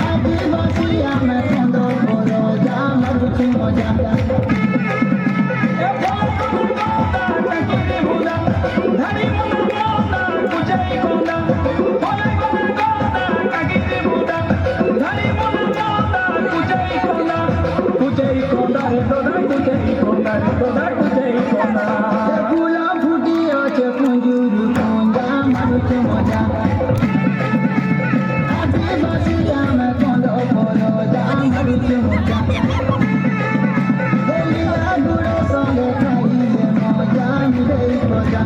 आदिवासी में कंदो बोलो जा मरुची मजा फूला फूटी আছে কুঞ্জুর কুঞ্জা মারুছে মজা আদিবাসী আমি কন্দ বলো যা মারুছে মজা গলিয়া গুড়ো সঙ্গে খাইলে মজা মিলে মজা